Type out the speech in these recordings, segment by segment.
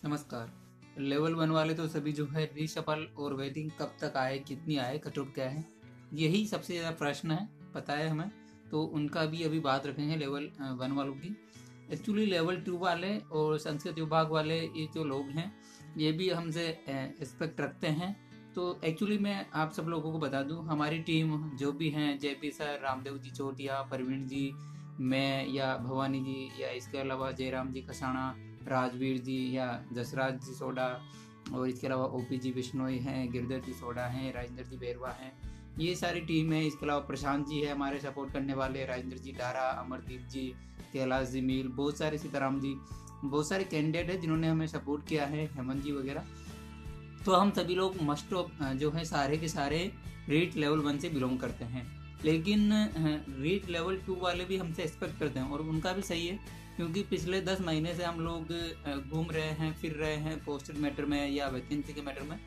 नमस्कार। लेवल 1 वाले तो सभी जो है रीशफल और वेटिंग कब तक आए, कितनी आए, कट ऑफ क्या है, यही सबसे ज़्यादा प्रश्न है, पता है हमें। तो उनका भी अभी बात रखेंगे लेवल 1 वालों की। एक्चुअली लेवल 2 वाले और संस्कृत विभाग वाले ये जो लोग हैं ये भी हमसे एक्सपेक्ट रखते हैं। तो एक्चुअली मैं आप सब लोगों को बता दूं, हमारी टीम जो भी हैं, जेपी सर, रामदेव जी चोटिया, परवीन जी, मैं या भवानी जी, या इसके अलावा जयराम जी कसाना, राजवीर जी या जसराज जी सोडा, और इसके अलावा ओपी जी बिश्नोई हैं, गिरधर जी सोडा हैं, राजेंद्र जी बेरवा हैं, ये सारी टीम है। इसके अलावा प्रशांत जी है हमारे सपोर्ट करने वाले, राजेंद्र जी डारा, अमरदीप जी, कैलाश जी मील, बहुत सारे, सीताराम जी, बहुत सारे कैंडिडेट है जिन्होंने हमें सपोर्ट किया है, हेमंत जी वगैरह। तो हम सभी लोग मस्ट ऑफ जो है सारे के सारे रीट लेवल 1 से बिलोंग करते हैं। लेकिन रीट लेवल 2 वाले भी हमसे एक्सपेक्ट करते हैं, और उनका भी सही है, क्योंकि पिछले 10 महीने से हम लोग घूम रहे हैं, फिर रहे हैं पोस्टेड मैटर में या वैकेंसी के मैटर में।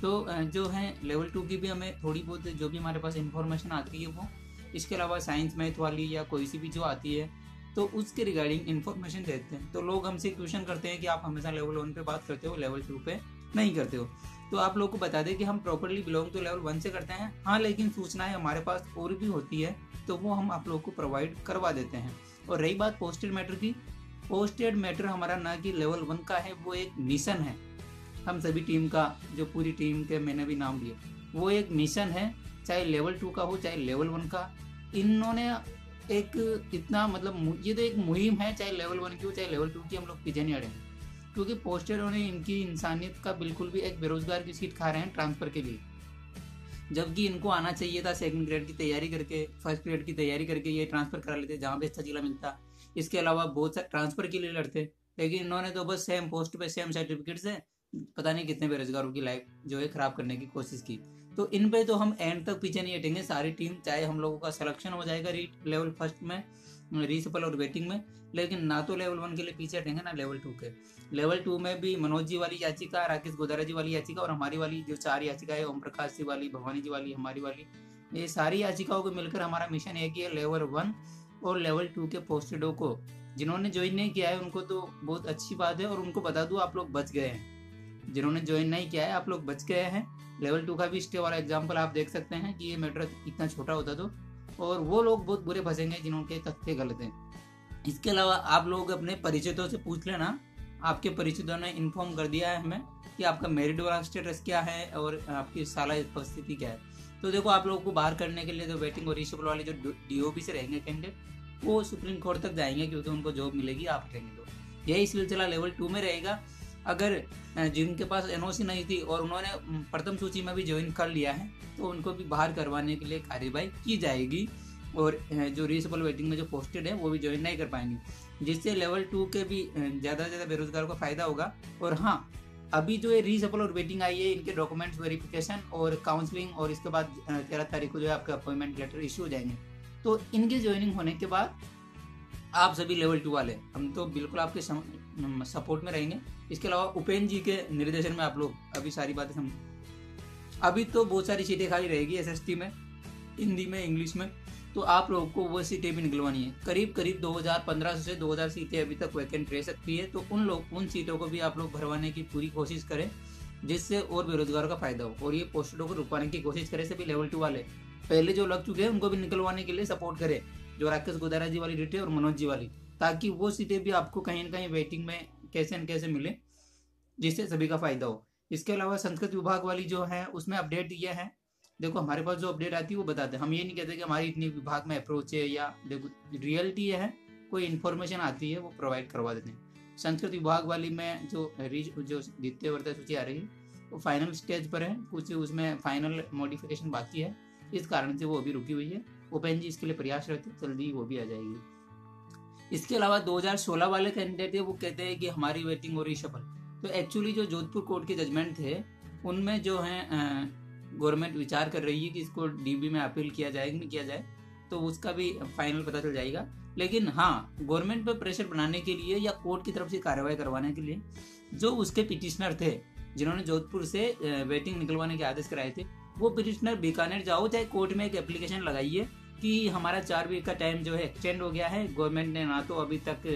तो जो है लेवल 2 की भी हमें थोड़ी बहुत जो भी हमारे पास इंफॉर्मेशन आती है वो, इसके अलावा साइंस मैथ वाली या कोई सी भी जो आती है तो उसके रिगार्डिंग इन्फॉर्मेशन देते हैं। तो लोग हमसे क्वेश्चन करते हैं कि आप हमेशा लेवल 1 पे बात करते हो, लेवल 2 पे नहीं करते हो। तो आप लोग को बता दें कि हम प्रॉपरली बिलोंग तो लेवल 1 से करते हैं, हाँ, लेकिन सूचनाएं हमारे पास और भी होती है तो वो हम आप लोग को प्रोवाइड करवा देते हैं। और रही बात पोस्टेड मैटर की, पोस्टेड मैटर हमारा ना कि लेवल 1 का है, वो एक मिशन है हम सभी टीम का, जो पूरी टीम के मैंने भी नाम लिए, वो एक मिशन है, चाहे लेवल 2 का हो चाहे लेवल 1 का। इन्होंने एक इतना मतलब ये तो एक मुहिम है, चाहे लेवल 1 की हो चाहे लेवल 2 की, हम लोग पीछे नहीं हटेंगे, क्योंकि पोस्टेड ने इनकी इंसानियत का बिल्कुल भी, एक बेरोजगार की सीट खा रहे हैं ट्रांसफर के लिए, जबकि इनको आना चाहिए था सेकंड ग्रेड की तैयारी करके, फर्स्ट ग्रेड की तैयारी करके ये ट्रांसफर करा लेते जहाँ भी अच्छा जिला मिलता। इसके अलावा बहुत सारे ट्रांसफर के लिए लड़ते, लेकिन इन्होंने तो बस सेम पोस्ट पे सेम सर्टिफिकेट से पता नहीं कितने बेरोजगारों की लाइफ जो है खराब करने की कोशिश की। तो इन पे तो हम एंड तक पीछे नहीं हटेंगे सारी टीम, चाहे हम लोगों का सिलेक्शन हो जाएगा लेवल फर्स्ट में, रीसफल और वेटिंग में, लेकिन ना तो लेवल 1 के लिए पीछे हटेंगे ना लेवल 2 के। लेवल 2 में भी मनोज जी वाली याचिका, राकेश गोदारा जी वाली याचिका और हमारी वाली जो 4 याचिका है, ओम प्रकाश जी वाली, भवानी जी वाली, हमारी वाली, ये सारी याचिकाओं को मिलकर हमारा मिशन एक ही है, लेवल 1 और लेवल 2 के पोस्टेडों को जिन्होंने ज्वाइन नहीं किया है उनको तो बहुत अच्छी बात है, और उनको बता दूं आप लोग बच गए हैं। जिन्होंने ज्वाइन नहीं किया है आप लोग बच गए हैं। लेवल 2 का भी स्टे वाला एग्जाम्पल आप देख सकते हैं कि ये मैटर इतना छोटा होता तो, और वो लोग बहुत बुरे फंसेंगे जिनके तथ्य गलत हैं। इसके अलावा आप लोग अपने परिचितों से पूछ लेना, आपके परिचितों ने इन्फॉर्म कर दिया है हमें कि आपका मेरिट वाला स्टेटस क्या है और आपकी साला उपस्थिति क्या है। तो देखो, आप लोगों को बाहर करने के लिए तो वेटिंग और रीशफल वाले जो डीओपी से रहेंगे कैंडिडेट, वो सुप्रीम कोर्ट तक जाएंगे, क्योंकि उनको जॉब मिलेगी, आप हटेंगे तो। यही सिलसिला लेवल 2 में रहेगा। अगर जिनके पास एनओसी नहीं थी और उन्होंने प्रथम सूची में भी ज्वाइन कर लिया है तो उनको भी बाहर करवाने के लिए कार्यवाही की जाएगी, और जो रीशफल वेटिंग में जो पोस्टेड है वो भी ज्वाइन नहीं कर पाएंगे, जिससे लेवल 2 के भी ज़्यादा से ज़्यादा बेरोजगारों को फायदा होगा। और हाँ, अभी जो ये रीशफल और वेटिंग आई है, इनके डॉक्यूमेंट्स वेरिफिकेशन और काउंसलिंग, और इसके बाद 13 तारीख को जो है आपका अपॉइंटमेंट लेटर इशू हो जाएंगे। तो इनके ज्वाइनिंग होने के बाद आप सभी लेवल 2 वाले, हम तो बिल्कुल आपके सपोर्ट में रहेंगे। इसके अलावा उपेंद्र जी के निर्देशन में आप लोग अभी सारी बातें समझ, अभी तो बहुत सारी सीटें खाली रहेगी एसएसटी में, हिंदी में, इंग्लिश में, तो आप लोगों को वो सीटें भी निकलवानी है। करीब 1500 से 2000 सीटें अभी तक वैकेंट रह सकती है, तो उन सीटों को भी आप लोग भरवाने की पूरी कोशिश करें, जिससे और बेरोजगारों का फायदा हो, और ये पोस्टों को रुकवाने की कोशिश करें। सभी लेवल 2 वाले पहले जो लग चुके हैं उनको भी निकलवाने के लिए सपोर्ट करें, जो राकेश गोदारा जी वाली सीटें और मनोज जी वाली, ताकि वो सीटें भी आपको कहीं ना कहीं वेटिंग में कैसे न कैसे मिले, जिससे सभी का फायदा हो। इसके अलावा संस्कृत विभाग वाली जो है उसमें अपडेट ये है, देखो हमारे पास जो अपडेट आती है वो बताते हैं, हम ये नहीं कहते कि हमारी इतनी विभाग में अप्रोच है, या देखो रियलिटी ये है, कोई इन्फॉर्मेशन आती है वो प्रोवाइड करवा देते हैं। संस्कृत विभाग वाली में जो द्वितीय वर्ता सूची आ रही है वो फाइनल स्टेज पर है, कुछ उसमें फाइनल मॉडिफिकेशन बाकी है, इस कारण से वो अभी रुकी हुई है। ओपेन जी इसके लिए प्रयास रहते, जल्दी वो भी आ जाएगी। इसके अलावा 2016 वाले कैंडिडेट है, वो कहते हैं कि हमारी वेटिंग और रीशफल, तो एक्चुअली जो जोधपुर कोर्ट के जजमेंट थे उनमें जो है गवर्नमेंट विचार कर रही है कि इसको डीबी में अपील किया जाए कि नहीं किया जाए, तो उसका भी फाइनल पता चल जाएगा। लेकिन हाँ, गवर्नमेंट पर प्रेशर बनाने के लिए या कोर्ट की तरफ से कार्रवाई करवाने के लिए जो उसके पिटिशनर थे जिन्होंने जोधपुर से वेटिंग निकलवाने के आदेश कराए थे, वो पिटिशनर बीकानेर जाओ, चाहे कोर्ट में एक एप्लीकेशन लगाइए कि हमारा 4 वीक का टाइम जो है एक्सटेंड हो गया है, गवर्नमेंट ने ना तो अभी तक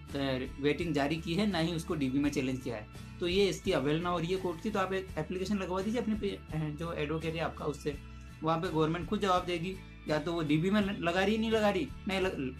वेटिंग जारी की है, ना ही उसको डीबी में चैलेंज किया है। तो ये इसकी अवहेलना हो रही है कोर्ट की। तो आप एक एप्लीकेशन लगवा दीजिए अपने जो एडवोकेट है आपका उससे, वहाँ पे गवर्नमेंट खुद जवाब देगी। या तो वो डीबी में लगा रही है, नहीं लगा रही,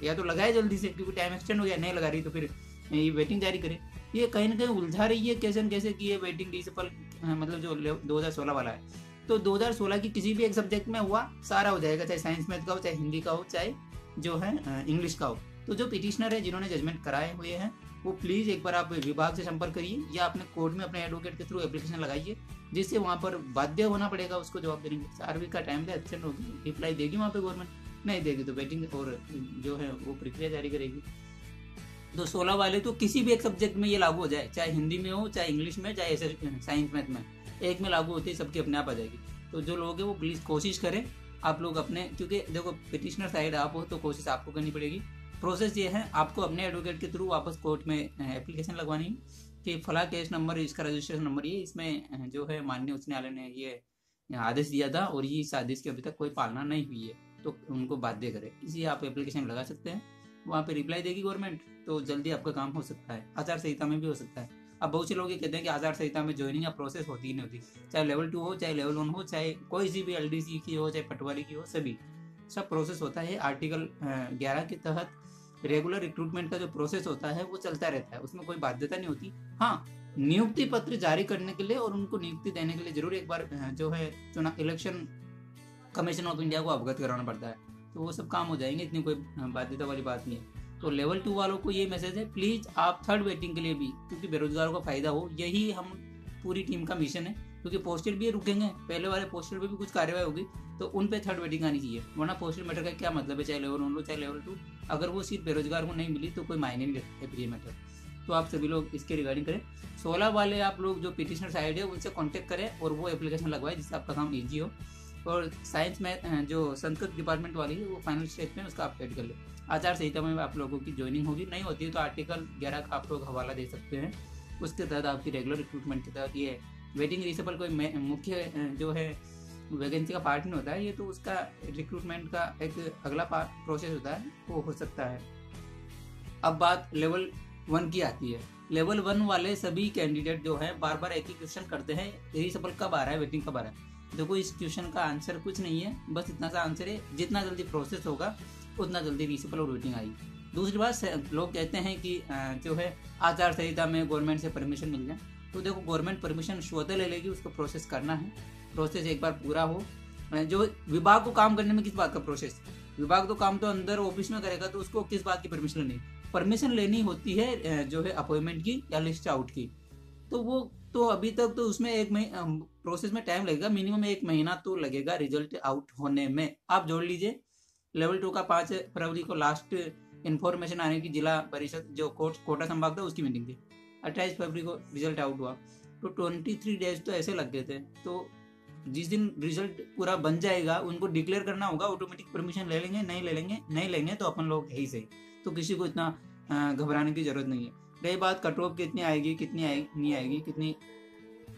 या तो लगाए जल्दी से क्योंकि टाइम एक्सटेंड हो गया, नहीं लगा रही तो फिर ये वेटिंग जारी करे। ये कहीं ना कहीं उलझा रही है कैसे न कैसे कि ये वेटिंग रिसेपल मतलब जो 2016 वाला है, तो 2016 की किसी भी एक सब्जेक्ट में हुआ सारा हो जाएगा, चाहे साइंस मैथ का हो, चाहे हिंदी का हो, चाहे जो है इंग्लिश का हो। तो जो पिटिशनर है जिन्होंने जजमेंट कराए हुए हैं वो प्लीज़ एक बार आप विभाग से संपर्क करिए या अपने कोर्ट में अपने एडवोकेट के थ्रू एप्लीकेशन लगाइए, जिससे वहाँ पर बाध्य होना पड़ेगा उसको जवाब देने के। 4 वीक का टाइम दे, एक्सटेंड होगी, रिप्लाई देगी वहाँ पे गवर्नमेंट, नहीं देगी तो वेटिंग और जो है वो प्रक्रिया जारी करेगी। तो 16 वाले तो किसी भी एक सब्जेक्ट में ये लागू हो जाए, चाहे हिंदी में हो, चाहे इंग्लिश में, चाहे ऐसे साइंस मैथ में, एक में लागू होती है सबकी अपने आप आ जाएगी। तो जो लोग हैं वो प्लीज़ कोशिश करें आप लोग अपने, क्योंकि देखो पिटिशनर साइड आप हो तो कोशिश आपको करनी पड़ेगी। प्रोसेस ये है, आपको अपने एडवोकेट के थ्रू वापस कोर्ट में एप्लीकेशन लगवानी है कि फला केस नंबर, इसका रजिस्ट्रेशन नंबर ये, इसमें जो है माननीय उच्च न्यायालय ने ये आदेश दिया था और ये इस आदेश की अभी तक कोई पालना नहीं हुई है, तो उनको बाध्य करे। इसी आप एप्लीकेशन लगा सकते हैं, वहाँ पे रिप्लाई देगी गवर्नमेंट, तो जल्दी आपका काम हो सकता है। आचार संहिता में भी हो सकता है। अब बहुत से लोग ये कहते हैं कि आचार संहिता में ज्वाइनिंग या प्रोसेस होती ही नहीं होती, चाहे लेवल 2 हो, चाहे लेवल 1 हो, चाहे कोई सी भी LDC की हो, चाहे पटवारी की हो, सभी सब प्रोसेस होता है। आर्टिकल 11 के तहत रेगुलर रिक्रूटमेंट का जो प्रोसेस होता है वो चलता रहता है, उसमें कोई बाध्यता नहीं होती। हाँ, नियुक्ति पत्र जारी करने के लिए और उनको नियुक्ति देने के लिए जरूर एक बार जो है चुनाव इलेक्शन कमीशन ऑफ इंडिया को अवगत कराना पड़ता है, तो वो सब काम हो जाएंगे, इतनी कोई बाध्यता वाली बात नहीं है। तो लेवल 2 वालों को ये मैसेज है, प्लीज़ आप थर्ड वेटिंग के लिए भी, क्योंकि बेरोजगारों को फायदा हो, यही हम पूरी टीम का मिशन है। क्योंकि पोस्टल भी रुकेंगे, पहले वाले पोस्टल पे भी कुछ कार्यवाही होगी तो उन पे थर्ड वेटिंग आनी चाहिए, वरना पोस्टल मैटर का क्या मतलब है, चाहे लेवल 1 लो चाहे लेवल 2, अगर वो सीट बेरोजगार को नहीं मिली तो कोई मायने नहीं रखते प्रिय मैटर। तो आप सभी लोग इसके रिगार्डिंग करें। 16 वाले आप लोग जो पिटिशनर साइड है उनसे कॉन्टेक्ट करें और वो एप्लीकेशन लगवाए जिससे आपका काम ईजी हो। और साइंस में जो संस्कृत डिपार्टमेंट वाली है वो फाइनल स्टेज में उसका अपडेट कर ले। आचार संहिता में आप लोगों की ज्वाइनिंग होगी, नहीं होती है तो आर्टिकल 11 का आप लोग हवाला दे सकते हैं, उसके तहत आपकी रेगुलर रिक्रूटमेंट के तहत ये वेटिंग रिसेबल कोई मुख्य जो है वैकेंसी का पार्ट नहीं होता है, ये तो उसका रिक्रूटमेंट का एक अगला प्रोसेस होता है, वो हो सकता है। अब बात लेवल 1 की आती है। लेवल 1 वाले सभी कैंडिडेट जो है बार बार एक ही क्वेश्चन करते हैं, रिसेबल कब आ रहा है, वेटिंग कब आ रहा है। देखो इस क्वेश्चन का आंसर कुछ नहीं है, बस इतना सा आंसर है, जितना जल्दी प्रोसेस होगा उतना जल्दी रिसेबल और वेटिंग आएगी। दूसरी बात, लोग कहते हैं कि जो है आचार संहिता में गवर्नमेंट से परमिशन मिल जाए, तो देखो गवर्नमेंट परमिशन स्वतः ले लेगी, उसको प्रोसेस करना है, प्रोसेस एक बार पूरा हो। जो विभाग को काम करने में किस बात का प्रोसेस, विभाग तो काम तो अंदर ऑफिस में करेगा, तो उसको किस बात की परमिशन लेनी, परमिशन लेनी होती है जो है अपॉइंटमेंट की या लिस्ट आउट की। तो वो तो अभी तक तो उसमें एक प्रोसेस में टाइम लगेगा, मिनिमम 1 महीना तो लगेगा रिजल्ट आउट होने में। आप जोड़ लीजिए लेवल 2 का 5 फरवरी को लास्ट इन्फॉर्मेशन आने की जिला परिषद जो कोटा संभाग था उसकी मीटिंग थी, 28 फरवरी को रिजल्ट आउट हुआ, तो 23 डेज तो ऐसे लग गए थे। तो जिस दिन रिजल्ट पूरा बन जाएगा उनको डिक्लेयर करना होगा, ऑटोमेटिक परमिशन ले लेंगे, नहीं लेंगे तो अपन लोग है ही सही, तो किसी को इतना घबराने की जरूरत नहीं है। रही बात कट ऑफ कितनी आएगी, नहीं आएगी, कितनी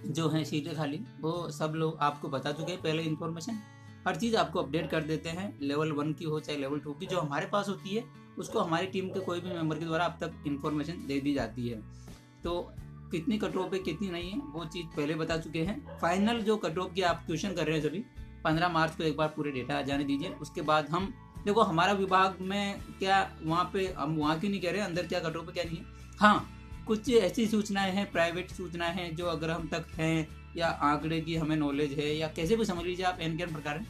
जो है सीटें खाली, वो सब लोग आपको बता चुके हैं पहले इन्फॉर्मेशन, हर चीज़ आपको अपडेट कर देते हैं। लेवल 1 की हो चाहे लेवल 2 की, जो हमारे पास होती है उसको हमारी टीम के कोई भी मेंबर के द्वारा अब तक इन्फॉर्मेशन दे दी जाती है। तो कितनी कट ऑफ है कितनी नहीं है वो चीज़ पहले बता चुके हैं। फाइनल जो कट ऑफ की आप क्वेश्चन कर रहे हैं सभी, 15 मार्च को एक बार पूरे डेटा आ जाने दीजिए, उसके बाद हम देखो हमारा विभाग में क्या वहाँ पे, हम वहाँ की नहीं कह रहे अंदर क्या कट ऑफ है क्या नहीं है। हाँ, कुछ ऐसी सूचनाएं हैं, प्राइवेट सूचनाएं हैं जो अगर हम तक हैं या आंकड़े की हमें नॉलेज है या कैसे भी समझ लीजिए आप, एन प्रकार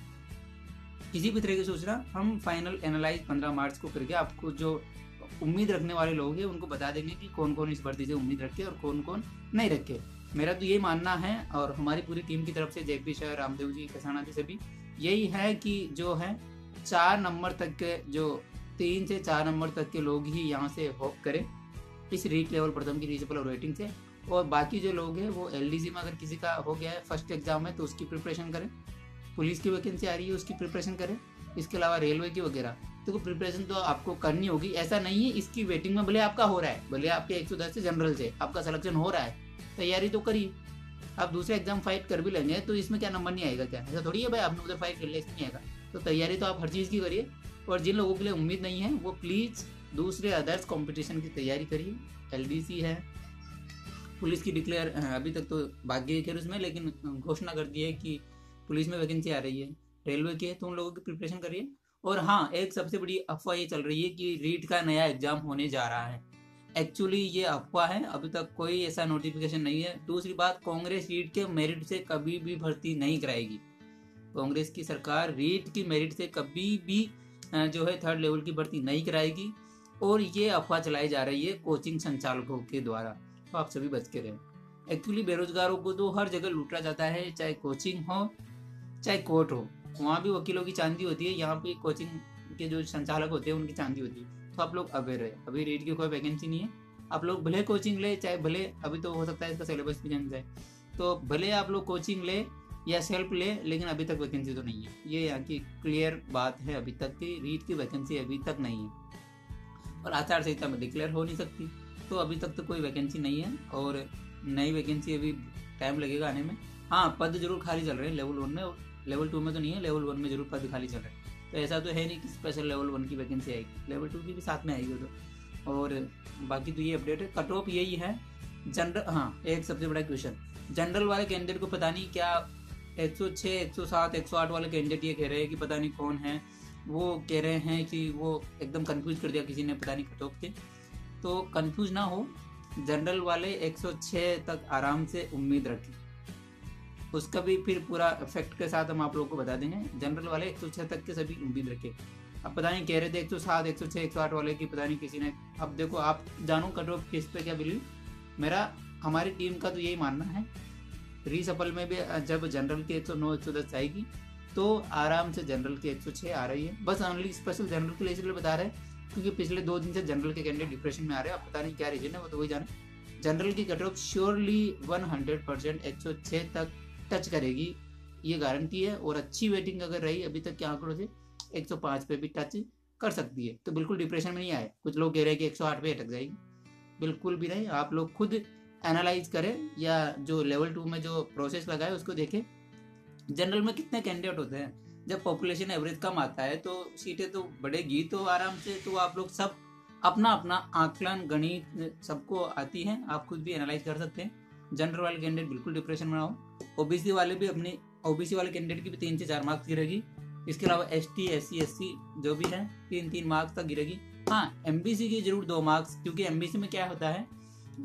किसी भी तरह की सूचना हम फाइनल एनालाइज 15 मार्च को करके आपको जो उम्मीद रखने वाले लोग हैं उनको बता देंगे कि कौन कौन इस भर्ती से उम्मीद रखे और कौन कौन नहीं रखे। मेरा तो ये मानना है और हमारी पूरी टीम की तरफ से जयपी सर, रामदेव जी, कसाना जी सभी यही है कि जो है 4 नंबर तक के, जो 3 से 4 नंबर तक के लोग ही यहाँ से होप करें इस रीट लेवल प्रथम की रिसेबल और वेटिंग से, और बाकी जो लोग हैं वो LDC में अगर किसी का हो गया है फर्स्ट एग्जाम है तो उसकी प्रिपरेशन करें, पुलिस की वैकेंसी आ रही है उसकी प्रिपरेशन करें, इसके अलावा रेलवे की वगैरह, तो प्रिपरेशन तो आपको करनी होगी। ऐसा नहीं है इसकी वेटिंग में भले आपका हो रहा है, भले आपके 110 से जनरल से आपका सिलेक्शन हो रहा है, तैयारी तो करिए। आप दूसरे एग्जाम फाइट कर भी लेंगे तो इसमें क्या नंबर नहीं आएगा क्या, ऐसा थोड़ी है भाई आपने उधर फाइट कर लिया इसमें नहीं आएगा। तो तैयारी तो आप हर चीज़ की करिए, और जिन लोगों के लिए उम्मीद नहीं है वो प्लीज़ दूसरे अदर्स कंपटीशन की तैयारी करिए। एलडीसी है, पुलिस की डिक्लेयर अभी तक तो भाग्य है उसमें, लेकिन घोषणा कर दी है कि पुलिस में वैकेंसी आ रही है। रेलवे की है तो उन लोगों की प्रिपरेशन करिए। और हाँ, एक सबसे बड़ी अफवाह ये चल रही है कि रीट का नया एग्जाम होने जा रहा है। एक्चुअली ये अफवाह है, अभी तक कोई ऐसा नोटिफिकेशन नहीं है। दूसरी बात, कांग्रेस रीट के मेरिट से कभी भी भर्ती नहीं कराएगी। कांग्रेस की सरकार रीट की मेरिट से कभी भी जो है थर्ड लेवल की भर्ती नहीं कराएगी। और ये अफवाह चलाई जा रही है कोचिंग संचालकों के द्वारा, तो आप सभी बच के रहें। एक्चुअली बेरोजगारों को तो हर जगह लूटा जाता है, चाहे कोचिंग हो चाहे कोर्ट हो, वहाँ भी वकीलों की चांदी होती है, यहाँ पे कोचिंग के जो संचालक होते हैं उनकी चांदी होती है। तो आप लोग अवेयर रहे, अभी रीट की कोई वैकेंसी नहीं है। आप लोग भले कोचिंग ले, चाहे भले अभी तो हो सकता है इसका सिलेबस भी चेंज जाए, तो भले आप लोग कोचिंग ले या सेल्फ ले, लेकिन अभी तक वैकेंसी तो नहीं है। ये यहाँ की क्लियर बात है, अभी तक की रीट की वैकेंसी अभी तक नहीं है। और आचार संहिता में डिक्लेयर हो नहीं सकती, तो अभी तक तो कोई वैकेंसी नहीं है। और नई वैकेंसी अभी टाइम लगेगा आने में। हाँ, पद जरूर खाली चल रहे हैं लेवल 1 में, और लेवल 2 में तो नहीं है, लेवल 1 में जरूर पद खाली चल रहे हैं। तो ऐसा तो है नहीं कि स्पेशल लेवल 1 की वैकेंसी आएगी, लेवल 2 की भी साथ में आएगी तो। और बाकी तो ये अपडेट है, कट ऑफ यही है। जनरल, हाँ एक सबसे बड़ा क्वेश्चन, जनरल वाले कैंडिडेट को पता नहीं क्या 106, 107, 108 वाले कैंडिडेट ये कह रहे हैं कि पता नहीं कौन है, वो कह रहे हैं कि वो एकदम कंफ्यूज कर दिया किसी ने, पता नहीं कट ऑफ के। तो कंफ्यूज ना हो, जनरल वाले 106 तक आराम से उम्मीद रखें, उसका भी फिर पूरा इफेक्ट के साथ हम आप लोगों को बता देंगे। जनरल वाले 106 तक के सभी उम्मीद रखें। अब पता नहीं कह रहे थे 107, 106, 108 वाले की पता नहीं किसी ने। अब देखो, आप जानो कट ऑफ किस पे क्या बिलीव। मेरा, हमारी टीम का तो यही मानना है, रीसफल में भी जब जनरल की 109, 110 आएगी तो आराम से जनरल की 106 आ रही है। बस ओनली स्पेशल जनरल के लिए इसलिए बता रहे हैं क्योंकि पिछले 2 दिन से जनरल के कैंडिडेट डिप्रेशन में आ रहे हैं। अब पता नहीं क्या रीजन है, वो तो वही जाने। जनरल की कट ऑफ श्योरली 100% 106 तक टच करेगी, ये गारंटी है। और अच्छी वेटिंग अगर रही अभी तक के आंकड़ों से, 105 पे भी टच कर सकती है। तो बिल्कुल डिप्रेशन में नहीं आए। कुछ लोग कह रहे हैं कि 108 पे अटक जाएगी, बिल्कुल भी नहीं। आप लोग खुद एनालाइज करें, या जो लेवल 2 में जो प्रोसेस लगा है उसको देखें। जनरल में कितने कैंडिडेट होते हैं, जब पॉपुलेशन एवरेज कम आता है तो सीटें तो बढ़ेगी तो आराम से। तो आप लोग सब अपना अपना आकलन, गणित सबको आती है, आप खुद भी एनालाइज कर सकते हैं। जनरल वाले कैंडिडेट बिल्कुल डिप्रेशन में ना हो। ओबीसी वाले भी अपने, ओबीसी वाले कैंडिडेट की भी 3 से 4 मार्क्स गिरेगी। इसके अलावा एसटी, एससी, एससी जो भी है 3-3 मार्क्स तक गिरेगी। हाँ, एमबीसी की जरूर 2 मार्क्स, क्योंकि एमबीसी में क्या होता है,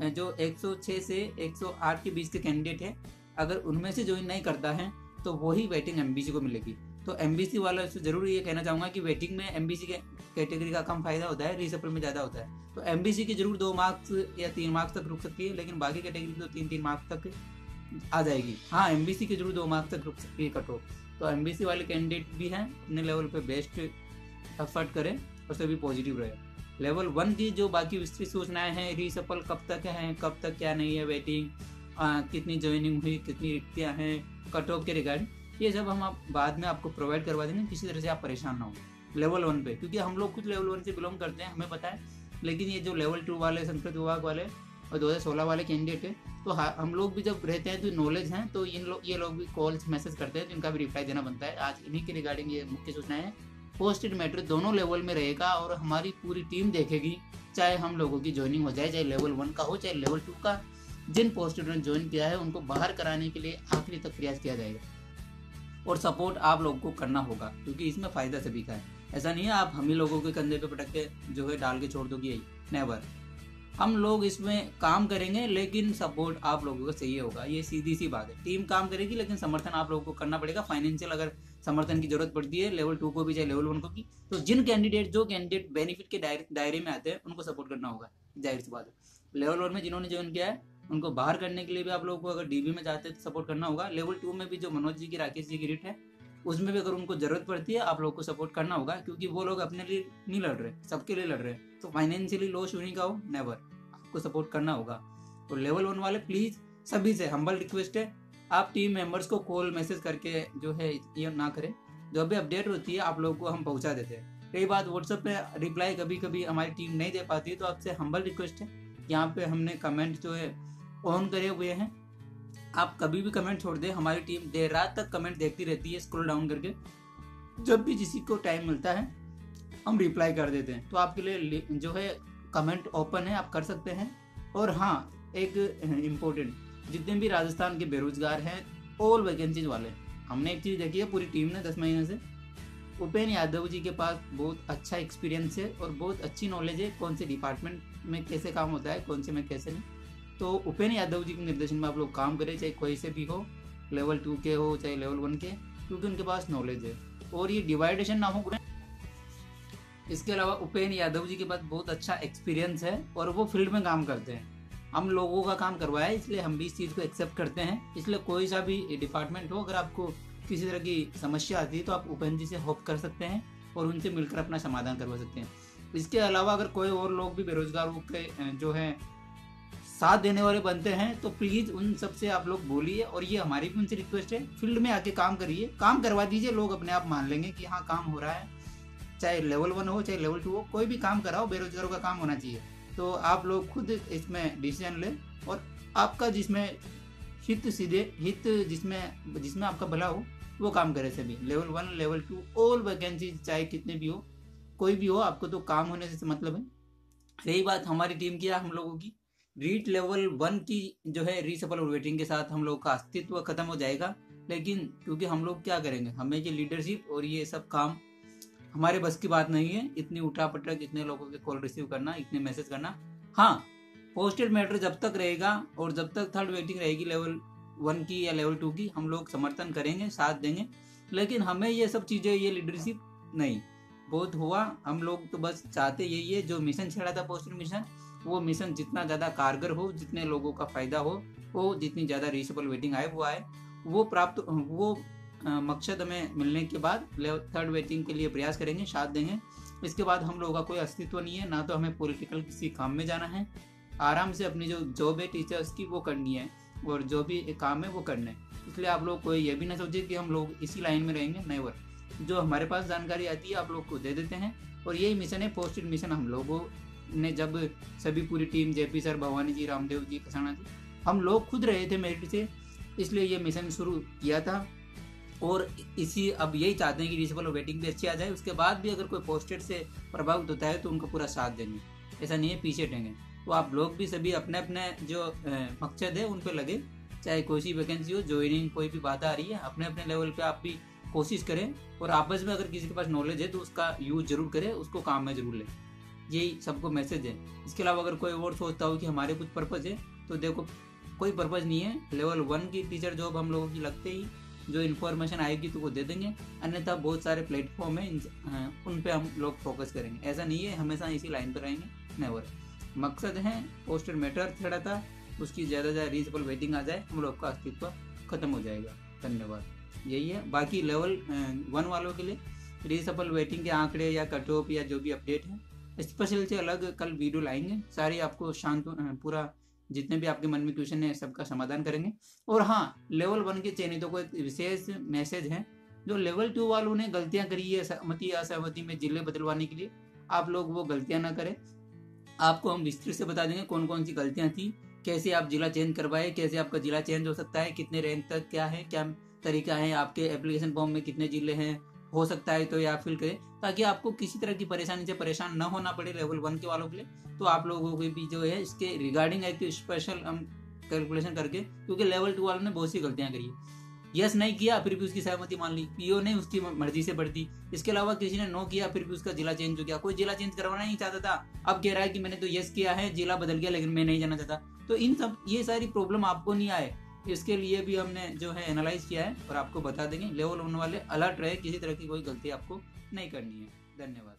जो 106 से 108 के बीच के कैंडिडेट है, अगर उनमें से ज्वाइन नहीं करता है तो वही वेटिंग एमबीसी को मिलेगी। तो एमबीसी वाला से जरूर ये कहना चाहूंगा कि वेटिंग में एमबीसी के कैटेगरी का कम फायदा होता है, रीसफल में ज्यादा होता है। तो एमबीसी की जरूर 2 मार्क्स या 3 मार्क्स तक रुक सकती है, लेकिन बाकी कैटेगरी तो 3-3 मार्क्स तक आ जाएगी। हाँ, एमबीसी की जरूर 2 मार्क्स तक रुक सकती है कट ऑफ। तो एमबीसी वाले कैंडिडेट भी हैं, अपने लेवल पे बेस्ट एफर्ट करें और सभी पॉजिटिव रहे। लेवल 1 की जो बाकी विस्तृत सूचनाएं हैं, रीसफल कब तक है, कब तक क्या नहीं है, वेटिंग कितनी ज्वाइनिंग हुई, कितनी रिक्तियां हैं, कट ऑफ के रिगार्डिंग, ये सब हम आप बाद में आपको प्रोवाइड करवा देंगे। किसी तरह से आप परेशान ना हो लेवल 1 पे, क्योंकि हम लोग कुछ लेवल 1 से बिलोंग करते हैं, हमें पता है। लेकिन ये जो लेवल 2 वाले संस्कृत विभाग वाले और 2016 वाले कैंडिडेट है, तो हम लोग भी जब रहते हैं तो नॉलेज हैं, तो ये लोग भी कॉल्स मैसेज करते हैं, तो इनका भी रिप्लाई देना बनता है। आज इन्हीं के रिगार्डिंग ये मुख्य सूचना है। पोस्टेड मैटर दोनों लेवल में रहेगा और हमारी पूरी टीम देखेगी, चाहे हम लोगों की ज्वाइनिंग हो जाए, चाहे लेवल 1 का हो चाहे लेवल 2 का। जिन पोस्टेड ने ज्वाइन किया है उनको बाहर कराने के लिए आखिरी तक प्रयास किया जाएगा, और सपोर्ट आप लोगों को करना होगा, क्योंकि इसमें फायदा सभी का है। ऐसा नहीं है आप हम ही लोगों के कंधे पे पटक के जो है डाल के छोड़ दोगे, यही नेवर। हम लोग इसमें काम करेंगे, लेकिन सपोर्ट आप लोगों का चाहिए होगा, ये सीधी सी बात है। टीम काम करेगी, लेकिन समर्थन आप लोगों को करना पड़ेगा। फाइनेंशियल अगर समर्थन की जरूरत पड़ती है लेवल 2 को भी चाहे लेवल 1 को भी, तो जो कैंडिडेट बेनिफिट के दायरे में आते हैं उनको सपोर्ट करना होगा, जाहिर सी बात है। लेवल 1 में जिन्होंने ज्वाइन किया है उनको बाहर करने के लिए भी आप लोगों को, अगर डीबी में जाते हैं तो सपोर्ट करना होगा। लेवल 2 में भी जो मनोज जी की, राकेश जी की रिट है, उसमें भी अगर उनको जरूरत पड़ती है आप लोग को सपोर्ट करना होगा, क्योंकि वो लोग अपने लिए नहीं लड़ रहे, सबके लिए लड़ रहे हैं। तो फाइनेंशियली लॉस होने का हो, नेवर, आपको सपोर्ट करना होगा। तो लेवल 1 वाले प्लीज सभी से हम्बल रिक्वेस्ट है, आप टीम मेंबर्स को कॉल मैसेज करके जो है ये ना करें। जो भी अपडेट होती है आप लोगों को हम पहुंचा देते हैं। कई बात व्हाट्सएप पे रिप्लाई कभी कभी हमारी टीम नहीं दे पाती है, तो आपसे हम्बल रिक्वेस्ट है, यहाँ पे हमने कमेंट जो है ऑन करे हुए हैं, आप कभी भी कमेंट छोड़ दे, हमारी टीम देर रात तक कमेंट देखती रहती है, स्क्रॉल डाउन करके। जब भी किसी को टाइम मिलता है हम रिप्लाई कर देते हैं। तो आपके लिए जो है कमेंट ओपन है, आप कर सकते हैं। और हाँ, एक इम्पोर्टेंट, जितने भी राजस्थान के बेरोजगार हैं, ऑल वैकेंसीज वाले, हमने एक चीज़ देखी है पूरी टीम ने 10 महीने से, उपेन यादव जी के पास बहुत अच्छा एक्सपीरियंस है और बहुत अच्छी नॉलेज है कौन से डिपार्टमेंट में कैसे काम होता है, कौन से में कैसे नहीं। तो उपेन यादव जी के निर्देशन में आप लोग काम करें, चाहे कोई से भी हो, लेवल 2 के हो चाहे लेवल 1 के, क्योंकि उनके पास नॉलेज है और ये डिवाइडेशन ना हो। इसके अलावा उपेन यादव जी के पास बहुत अच्छा एक्सपीरियंस है और वो फील्ड में काम करते हैं। हम लोगों का काम करवाया है, इसलिए हम भी इस चीज़ को एक्सेप्ट करते हैं। इसलिए कोई सा भी डिपार्टमेंट हो, अगर आपको किसी तरह की समस्या आती है तो आप उपेन जी से होप कर सकते हैं और उनसे मिलकर अपना समाधान करवा सकते हैं। इसके अलावा अगर कोई और लोग भी बेरोजगारों के जो है साथ देने वाले बनते हैं तो प्लीज़ उन सबसे आप लोग बोलिए, और ये हमारी भी उनसे रिक्वेस्ट है, फील्ड में आके काम करिए, काम करवा दीजिए, लोग अपने आप मान लेंगे कि हाँ काम हो रहा है। चाहे लेवल 1 हो चाहे लेवल 2 हो, कोई भी काम कराओ, बेरोजगारों का काम होना चाहिए। तो आप लोग खुद इसमें डिसीजन लें और आपका जिसमें हित जिसमें आपका भला हो वो काम करें। सभी लेवल 1 लेवल 2 ऑल वैकेंसी चाहे कितने भी हो, कोई भी हो, आपको तो काम होने से मतलब है। रही बात हमारी टीम की, हम लोगों की रीट लेवल 1 की जो है रीसफल और वेटिंग के साथ हम लोग का अस्तित्व खत्म हो जाएगा। लेकिन क्योंकि हम लोग क्या करेंगे, हमें ये लीडरशिप और ये सब काम हमारे बस की बात नहीं है, इतनी उठापटक, इतने लोगों के कॉल रिसीव करना, इतने मैसेज करना। हाँ, पोस्टेड मैटर जब तक रहेगा और जब तक थर्ड वेटिंग रहेगी लेवल 1 की या लेवल 2 की, हम लोग समर्थन करेंगे, साथ देंगे। लेकिन हमें ये सब चीज़ें, ये लीडरशिप नहीं, बहुत हुआ। हम लोग तो बस चाहते यही है, जो मिशन छेड़ा था पोस्टेड मिशन, वो मिशन जितना ज़्यादा कारगर हो, जितने लोगों का फायदा हो, वो जितनी ज़्यादा रीचेबल वेटिंग आए वो प्राप्त, वो मकसद हमें मिलने के बाद थर्ड वेटिंग के लिए प्रयास करेंगे, साथ देंगे। इसके बाद हम लोगों का कोई अस्तित्व नहीं है, ना तो हमें पॉलिटिकल किसी काम में जाना है, आराम से अपनी जो जॉब है टीचर्स की वो करनी है और जो भी काम है वो करना है। इसलिए आप लोग कोई ये भी ना सोचिए कि हम लोग इसी लाइन में रहेंगे, नेवर। जो हमारे पास जानकारी आती है आप लोग को दे देते हैं, और यही मिशन है पोस्टेड मिशन। हम लोगों ने जब सभी पूरी टीम, जेपी सर, भवानी जी, रामदेव जी, कसाना जी, हम लोग खुद रहे थे मेरिट से, इसलिए ये मिशन शुरू किया था। और अब यही चाहते हैं कि रीचेबल और वेटिंग भी अच्छी आ जाए। उसके बाद भी अगर कोई पोस्टेड से प्रभावित होता है तो उनका पूरा साथ देंगे, ऐसा नहीं है पीछे हटेंगे। तो आप लोग भी सभी अपने अपने जो मकसद है उन पे लगे, चाहे कोई सी वैकेंसी हो, ज्वाइनिंग कोई भी बात आ रही है, अपने अपने लेवल पे आप भी कोशिश करें। और आपस में अगर किसी के पास नॉलेज है तो उसका यूज जरूर करें, उसको काम में जरूर लें। यही सबको मैसेज है। इसके अलावा अगर कोई और सोचता हो कि हमारे कुछ पर्पज़ है, तो देखो कोई पर्पज़ नहीं है। लेवल 1 की टीचर जॉब हम लोगों की लगते ही जो इन्फॉर्मेशन आएगी तो वो दे देंगे, अन्यथा बहुत सारे प्लेटफॉर्म है, उन पे हम लोग फोकस करेंगे। ऐसा नहीं है हमेशा इसी लाइन पर रहेंगे, नेवर। मकसद है पोस्टेड मैटर थोड़ा था, उसकी ज़्यादा रीचेबल वेटिंग आ जाए, हम लोग का अस्तित्व खत्म हो जाएगा। धन्यवाद, यही है। बाकी लेवल 1 वालों के लिए रीचेबल वेटिंग के आंकड़े या कट ऑफ या जो भी अपडेट है, स्पेशल से अलग कल वीडियो लाएंगे, सारी आपको शांत पूरा जितने भी आपके मन में क्वेश्चन है सबका समाधान करेंगे। और हाँ, लेवल 1 के चयनितों को एक विशेष मैसेज है, जो लेवल 2 वालों ने गलतियां करी है सहमति या असहमति में जिले बदलवाने के लिए, आप लोग वो गलतियां ना करें। आपको हम विस्तृत से बता देंगे कौन कौन सी गलतियां थी, कैसे आप जिला चेंज करवाए, कैसे आपका जिला चेंज हो सकता है, कितने रैंक तक क्या है, क्या तरीका है, आपके एप्लीकेशन फॉर्म में कितने जिले हैं, हो सकता है तो ये आप फिल करें, ताकि आपको किसी तरह की परेशानी से परेशान न होना पड़े लेवल 1 के वालों के लिए। तो आप लोगों को भी जो है इसके रिगार्डिंग एक स्पेशल हम कैलकुलेशन करके, क्योंकि लेवल 2 वालों ने बहुत सी गलतियां करी है। यस नहीं किया फिर भी उसकी सहमति मान ली, पीओ ने उसकी मर्जी से बढ़ दी। इसके अलावा किसी ने नो किया फिर भी उसका जिला चेंज हो गया। कोई जिला चेंज करवाना नहीं चाहता था, अब कह रहा है कि मैंने तो यस किया है, जिला बदल गया लेकिन मैं नहीं जाना चाहता। तो इन सब ये सारी प्रॉब्लम आपको नहीं आए, इसके लिए भी हमने जो है एनालाइज किया है और आपको बता देंगे। लेवल 1 वाले अलर्ट रहे, किसी तरह की कोई गलती आपको नहीं करनी है। धन्यवाद।